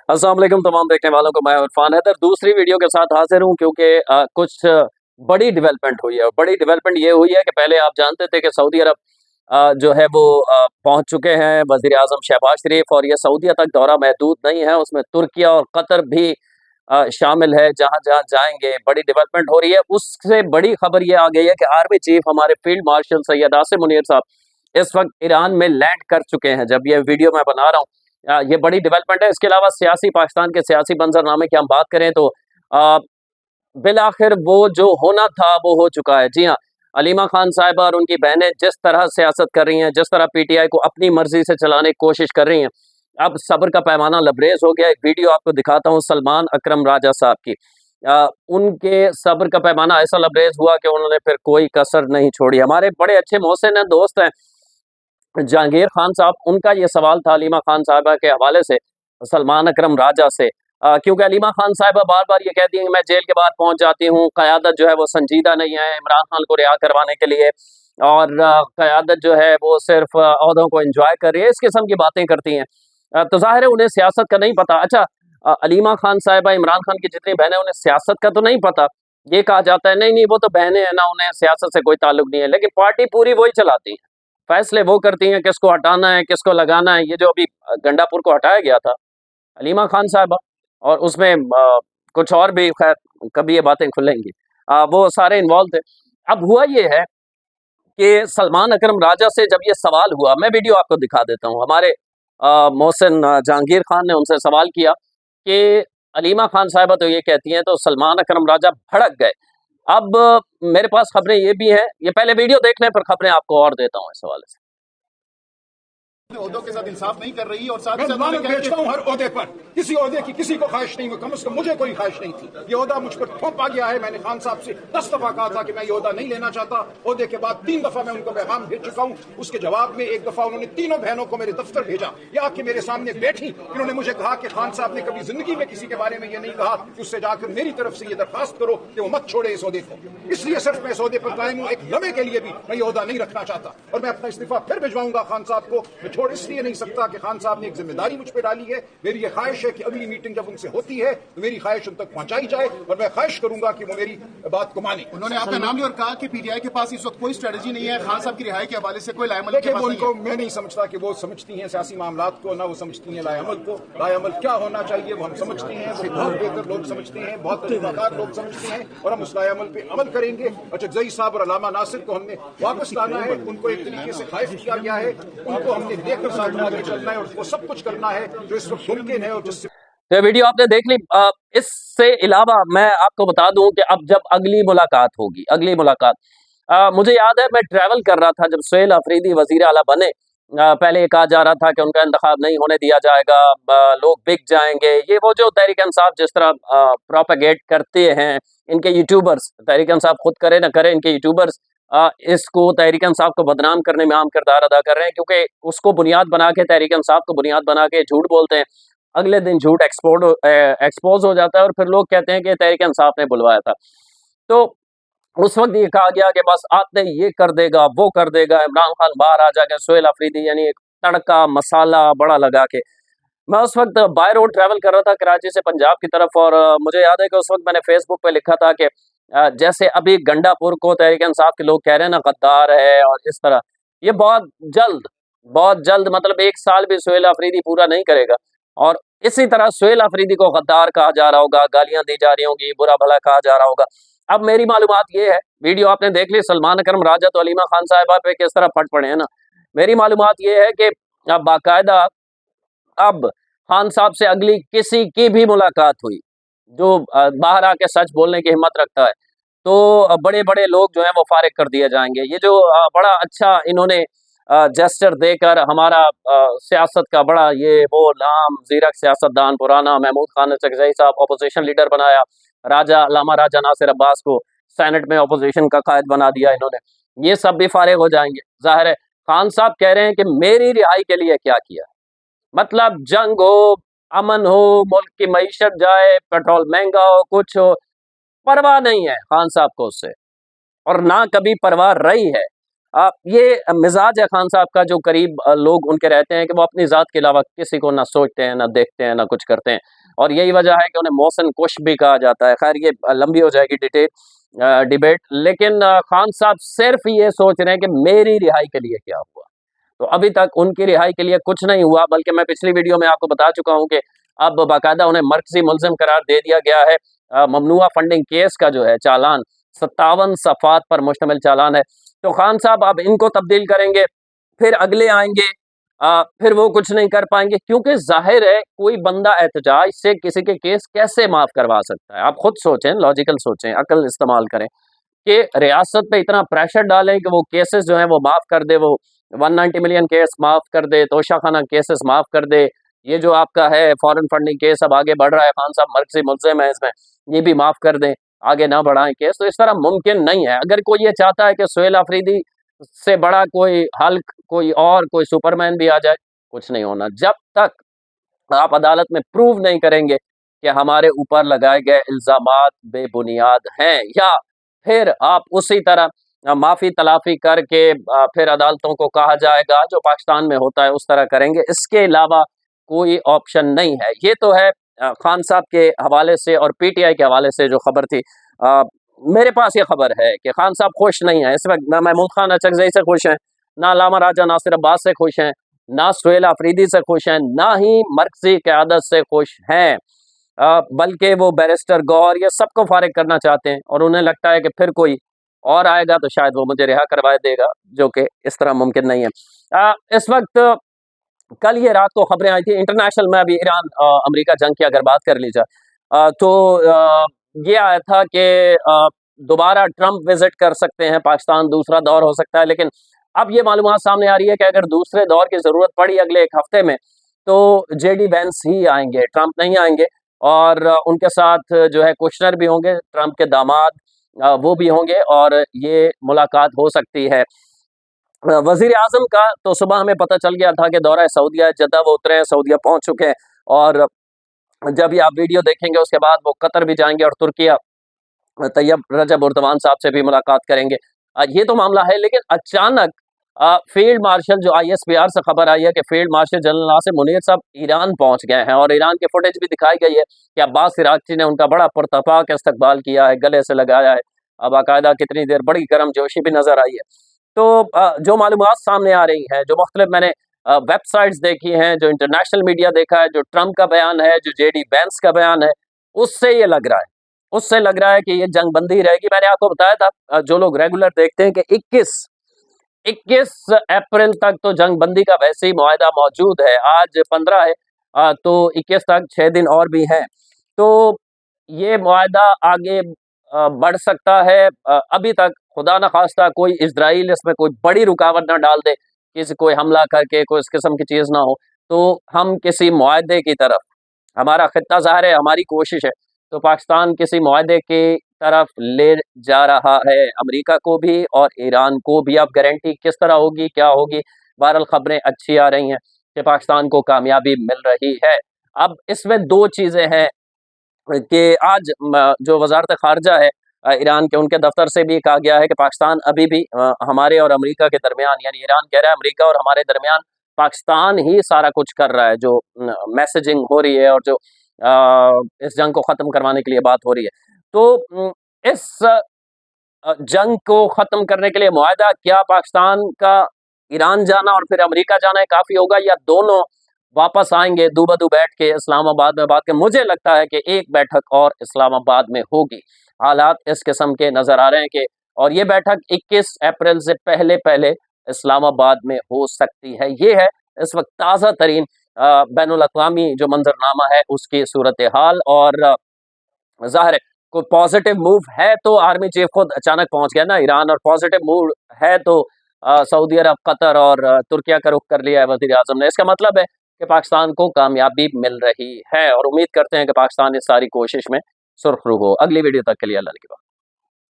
अस्सलाम वालेकुम तमाम देखने वालों को। मैं इरफान हैदर दूसरी वीडियो के साथ हाजिर हूं क्योंकि कुछ बड़ी डेवलपमेंट हुई है। और बड़ी डेवलपमेंट ये हुई है कि पहले आप जानते थे कि सऊदी अरब जो है वो पहुंच चुके हैं वज़ीर आज़म शहबाज शरीफ, और ये सऊदीया तक दौरा महदूद नहीं है, उसमें तुर्किया और कतर भी शामिल है। जहां जहां जाएंगे बड़ी डेवलपमेंट हो रही है। उससे बड़ी खबर ये आ गई है कि आर्मी चीफ हमारे फील्ड मार्शल सैयद आसिम मुनीर साहब इस वक्त ईरान में लैंड कर चुके हैं जब ये वीडियो मैं बना रहा हूँ। ये बड़ी डेवलपमेंट है। इसके अलावा सियासी पाकिस्तान के सियासी मंजरनामे की हम बात करें तो अ, बिलाखिर वो जो होना था वो हो चुका है। जी हाँ, अलीमा खान साहिबा और उनकी बहनें जिस तरह सियासत कर रही हैं, जिस तरह पीटीआई को अपनी मर्जी से चलाने की कोशिश कर रही हैं, अब सब्र का पैमाना लबरेज हो गया। एक वीडियो आपको दिखाता हूँ सलमान अकरम राजा साहब की। उनके सब्र का पैमाना ऐसा लबरेज हुआ कि उन्होंने फिर कोई कसर नहीं छोड़ी। हमारे बड़े अच्छे मोहसिन हैं, दोस्त हैं जहांगीर खान साहब, उनका ये सवाल था अलीमा खान साहिबा के हवाले से सलमान अकरम राजा से। क्योंकि अलीमा खान साहिबा बार-बार ये कहती हैं कि मैं जेल के बाहर पहुँच जाती हूँ, क़यादत जो है वो संजीदा नहीं है इमरान खान को रिहा करवाने के लिए, और क़यादत जो है वो सिर्फ़ ओहदों को एन्जॉय कर रही है, इस किस्म की बातें करती हैं। तो ज़ाहिर है उन्हें सियासत का नहीं पता। अच्छा, अलीमा खान साहिबा, इमरान खान की जितनी बहनें, उन्हें सियासत का तो नहीं पता। ये कहा जाता है नहीं, नहीं वो तो बहनें हैं ना, उन्हें सियासत से कोई ताल्लुक नहीं है, लेकिन पार्टी पूरी वही चलाती है। फैसले वो करती हैं किसको हटाना है, किसको लगाना है। ये जो अभी गंडापुर को हटाया गया था, हलीमा खान साहिबा, और उसमें कुछ और भी, खैर कभी ये बातें खुलेंगी। वो सारे इन्वॉल्व थे। अब हुआ ये है कि सलमान अकरम राजा से जब ये सवाल हुआ, मैं वीडियो आपको दिखा देता हूँ। हमारे मोहसिन जहांगीर खान ने उनसे सवाल किया कि अलीमा खान साहिबा तो ये कहती हैं, तो सलमान अकरम राजा भड़क गए। अब मेरे पास खबरें ये भी हैं, ये पहले वीडियो देख लें फिर खबरें आपको और देता हूँ इस हवाले से। ओहदों के साथ इंसाफ नहीं कर रही और साथ ही साथ मैं बेचता हूं हर ओहदे पर। किसी ओहदे की किसी को ख्वाहिश नहीं हुई, कम से कम मुझे कोई ख्वाहिश नहीं थी। ये ओहदा मुझ पर थोपा गया है। मैंने खान साहब से 10 दफा कहा था कि मैं ये ओहदा नहीं लेना चाहता। ओहदे के बाद 3 दफा मैं उनको पैगाम भेज चुका हूं। उसके जवाब में एक दफा उन्होंने तीनों बहनों को मेरे दफ्तर भेजा, या आके मेरे सामने बैठी। इन्होंने मुझे कहा कि खान साहब ने कभी जिंदगी में किसी के बारे में ये नहीं कहा कि उससे जाकर मेरी तरफ से ये दरखास्त करो कि वो मत छोड़े इस ओहदे को। इसलिए सिर्फ मैं इस ओहदे पर कायम हूं। एक लम्हे के लिए भी मैं ये ओहदा नहीं रखना चाहता, और मैं अपना इस्तीफा फिर भिजवाऊंगा खान साहब को। मैं छोड़ इसलिए नहीं सकता कि खान साहब ने एक जिम्मेदारी मुझ पे डाली है। मेरी ये ख्वाहिश है कि अगली मीटिंग जब उनसे होती है तो मेरी ख्वाहिश उन तक पहुंचाई जाए, और मैं ख्वाहिश करूंगा कि वो मेरी बात को माने। उन्होंने आपका नाम लिया और कहा कि पीटीआई के पास इस वक्त कोई स्ट्रेटजी नहीं है, खान साहब की रिहाई के हवाले से कोई लाएअमल के पास नहीं है। मैं नहीं समझता कि वो समझती हैं सियासी मामलात को, ना वो समझती हैं लाएअमल को। लाएअमल क्या होना चाहिए वो हम समझते हैं, वो बहुत बेहतर लोग समझते हैं, बहुत तजुर्बाकार लोग समझते हैं, और हम उस लाएअमल पे अमल करेंगे। और जगजई साहब और अलामा नासिर को हमने वापस लाना है। उनको एक तरीके से खाइफ किया गया है, उनको हमने देखकर साथ आगे चलना है, और उसको सब कुछ करना है जो इस वक्त मुमकिन है। और जिससे तो वीडियो आपने देख ली। इससे अलावा मैं आपको बता दूं कि अब जब अगली मुलाकात होगी, अगली मुलाकात, मुझे याद है मैं ट्रैवल कर रहा था जब सुहेल अफरीदी वजीर आला बने। पहले ये कहा जा रहा था कि उनका इंतखाब नहीं होने दिया जाएगा, लोग बिक जाएंगे। ये वो जो तहरीक इंसाफ जिस तरह प्रोपेगेट करते हैं, इनके यूट्यूबर्स, तहरीक इंसाफ खुद करे ना करे, इनके यूट्यूबर्स इसको तहरीक इंसाफ को बदनाम करने में अहम किरदार अदा कर रहे हैं, क्योंकि उसको बुनियाद बना के, तहरीक इंसाफ को बुनियाद बना के झूठ बोलते हैं। अगले दिन झूठ एक्सपोज हो जाता है, और फिर लोग कहते हैं कि तहरीक इंसाफ ने बुलवाया था। तो उस वक्त ये कहा गया कि बस आते ही ये कर देगा, वो कर देगा, इमरान खान बाहर आ जाएगा। सुहेल अफरीदी यानी एक तड़का मसाला बड़ा लगा के, मैं उस वक्त बाय रोड ट्रैवल कर रहा था कराची से पंजाब की तरफ, और मुझे याद है कि उस वक्त मैंने फेसबुक पे लिखा था कि जैसे अभी गंडापुर को तहरीक इंसाफ के लोग कह रहे हैं ना गद्दार है, और इस तरह ये बहुत जल्द, मतलब 1 साल भी सुहेल अफरीदी पूरा नहीं करेगा, और इसी तरह सुहेल अफरीदी को गद्दार कहा जा रहा होगा, गालियां दी जा रही होंगी, बुरा भला कहा जा रहा होगा। अब मेरी मालूमात ये है, वीडियो आपने देख ली, सलमान अकरम राजा तो अलीमा खान साहिबा पे किस तरह फट पड़े हैं ना। मेरी मालूमात ये है कि अब बाकायदा अब खान साहब से अगली किसी की भी मुलाकात हुई जो बाहर आके सच बोलने की हिम्मत रखता है, तो बड़े-बड़े लोग जो हैं वो फारिग कर दिए जाएंगे। ये जो बड़ा अच्छा इन्होंने जेस्चर देकर हमारा सियासत का बड़ा ये वो लाम ज़ीरक सियासतदान पुराना महमूद खान चगज़ई साहब अपोजिशन लीडर बनाया, राजा अल्लामा राजा नासिर अब्बास को सेनेट में अपोजिशन का कायद बना दिया इन्होंने, ये सब भी फारिग हो जाएंगे। ज़ाहिर है खान साहब कह रहे हैं कि मेरी रिहाई के लिए क्या किया, मतलब जंग हो, अमन हो, मुल्क की मईशत जाए, पेट्रोल महंगा हो, कुछ हो, परवाह नहीं है खान साहब को उससे, और ना कभी परवाह रही है। ये मिजाज है खान साहब का, जो करीब लोग उनके रहते हैं कि वो अपनी ज़ात के अलावा किसी को ना सोचते हैं, ना देखते हैं, ना कुछ करते हैं, और यही वजह है कि उन्हें मोहसिन कुश भी कहा जाता है। खैर ये लंबी हो जाएगी डिबेट, लेकिन खान साहब सिर्फ ये सोच रहे हैं कि मेरी रिहाई के लिए क्या हुआ। तो अभी तक उनकी रिहाई के लिए कुछ नहीं हुआ, बल्कि मैं पिछली वीडियो में आपको बता चुका हूं कि अब बाकायदा उन्हें मरकजी मुल्जिम करार दे दिया गया है। ममनुआ फंडिंग केस का जो है चालान 57 सफ़ात पर मुश्तमिल चालान है। तो खान साहब अब इनको तब्दील करेंगे, फिर अगले आएंगे, फिर वो कुछ नहीं कर पाएंगे, क्योंकि जाहिर है कोई बंदा एहतजाज से किसी के केस कैसे माफ करवा सकता है। आप खुद सोचें, लॉजिकल सोचें, अकल इस्तेमाल करें कि रियासत पे इतना प्रेशर डालें कि वो केसेस जो हैं वो माफ कर दे, वो 190 मिलियन केस माफ कर दे, तोशाखाना केसेस माफ कर दे, ये जो आपका है फॉरेन फंडिंग केस अब आगे बढ़ रहा है, खान साहब मर्कजी मुल्जिम है इसमें, ये भी माफ कर दें, आगे ना बढ़ाएं केस। तो इस तरह मुमकिन नहीं है। अगर कोई ये चाहता है कि सुहेल अफरीदी से बड़ा कोई हल्क, कोई और कोई सुपरमैन भी आ जाए, कुछ नहीं होना जब तक आप अदालत में प्रूव नहीं करेंगे कि हमारे ऊपर लगाए गए इल्जामात बेबुनियाद हैं, या फिर आप उसी तरह माफी तलाफी करके फिर अदालतों को कहा जाएगा जो पाकिस्तान में होता है उस तरह करेंगे। इसके अलावा कोई ऑप्शन नहीं है। ये तो है खान साहब के हवाले से और पीटीआई के हवाले से जो खबर थी। मेरे पास ये खबर है कि खान साहब खुश नहीं है इस वक्त, ना महमूद खान अचकजई से खुश हैं, ना अल्लामा राजा नासिर अब्बास से खुश हैं, ना सुहेल अफरीदी से खुश हैं, ना ही मरकजी क़यादत से खुश हैं, बल्कि वो बैरिस्टर गौहर ये सबको फारिग करना चाहते हैं, और उन्हें लगता है कि फिर कोई और आएगा तो शायद वो मुझे रिहा करवा देगा, जो कि इस तरह मुमकिन नहीं है। इस वक्त कल ये रात को खबरें आई थी इंटरनेशनल में, अभी ईरान अमेरिका जंग की अगर बात कर ली जाए तो ये आया था कि दोबारा ट्रंप विजिट कर सकते हैं पाकिस्तान, दूसरा दौर हो सकता है। लेकिन अब ये मालूमात सामने आ रही है कि अगर दूसरे दौर की जरूरत पड़ी अगले एक हफ्ते में, तो जेडी वेंस ही आएंगे, ट्रंप नहीं आएंगे, और उनके साथ जो है कुशनर भी होंगे, ट्रंप के दामाद वो भी होंगे, और ये मुलाकात हो सकती है। वजीर आजम का तो सुबह हमें पता चल गया था कि दौरा सऊदिया जद्दा वो उतरे हैं, सऊदिया पहुंच चुके हैं, और जब ये आप वीडियो देखेंगे उसके बाद वो कतर भी जाएंगे और तुर्किया तैयब रजब उर्दवान साहब से भी मुलाकात करेंगे। ये तो मामला है। लेकिन अचानक फील्ड मार्शल जो ISPR से खबर आई है कि field marshal general Nasir Munir साहब ईरान पहुंच गए हैं, और ईरान की फुटेज भी दिखाई गई है कि अब्बास इराक़ची ने उनका बड़ा पुरतफाक इस्तकबाल किया है, गले से लगाया है, बाकायदा कितनी देर बड़ी गर्मजोशी भी नजर आई है। तो जो मालूमात सामने आ रही हैं, जो मुख्तलिफ मैंने वेबसाइट्स देखी हैं, जो इंटरनेशनल मीडिया देखा है, जो ट्रंप का बयान है, जो जेडी वेंस का बयान है, उससे ये लग रहा है, उससे लग रहा है कि ये जंग बंदी रहेगी। मैंने आपको बताया था, जो लोग रेगुलर देखते हैं, कि 21 अप्रैल तक तो जंग बंदी का वैसे ही मुआहदा मौजूद है। आज 15 है, तो 21 तक 6 दिन और भी हैं। तो ये मुआहदा आगे बढ़ सकता है। अभी तक खुदा न खास्ता कोई इजराइल इसमें कोई बड़ी रुकावट ना डाल दे, किसी कोई हमला करके कोई इस किस्म की चीज़ ना हो, तो हम किसी मुआहदे की तरफ, हमारा खित्ता ज़ाहिर है, हमारी कोशिश है, तो पाकिस्तान किसी मुआहदे की तरफ ले जा रहा है, अमेरिका को भी और ईरान को भी। अब गारंटी किस तरह होगी, क्या होगी, बहरहाल खबरें अच्छी आ रही हैं कि पाकिस्तान को कामयाबी मिल रही है। अब इसमें दो चीज़ें हैं कि आज जो वजारत खारजा है ईरान के, उनके दफ्तर से भी कहा गया है कि पाकिस्तान अभी भी हमारे और अमेरिका के दरमियान, यानी ईरान कह रहा है अमेरिका और हमारे दरमियान पाकिस्तान ही सारा कुछ कर रहा है, जो मैसेजिंग हो रही है और जो इस जंग को ख़त्म करवाने के लिए बात हो रही है। तो इस जंग को ख़त्म करने के लिए मुआहदा, क्या पाकिस्तान का ईरान जाना और फिर अमेरिका जाना काफ़ी होगा, या दोनों वापस आएंगे दूबदू बैठ के इस्लामाबाद में बात के? मुझे लगता है कि एक बैठक और इस्लामाबाद में होगी। हालात इस किस्म के नज़र आ रहे हैं कि, और ये बैठक 21 अप्रैल से पहले पहले इस्लामाबाद में हो सकती है। ये है इस वक्त ताज़ा तरीन बैनुल अक़वामी जो मंजरनामा है उसकी सूरत हाल। और ज़ाहिर है कोई पॉजिटिव मूव है तो आर्मी चीफ खुद अचानक पहुंच गया ना ईरान, और पॉजिटिव मूव है तो सऊदी अरब, कतर और तुर्किया का रुख कर लिया है वज़ीर आज़म ने। इसका मतलब है कि पाकिस्तान को कामयाबी मिल रही है, और उम्मीद करते हैं कि पाकिस्तान इस सारी कोशिश में सुरखरू हो। अगली वीडियो तक के लिए अल्लाह निगहबान।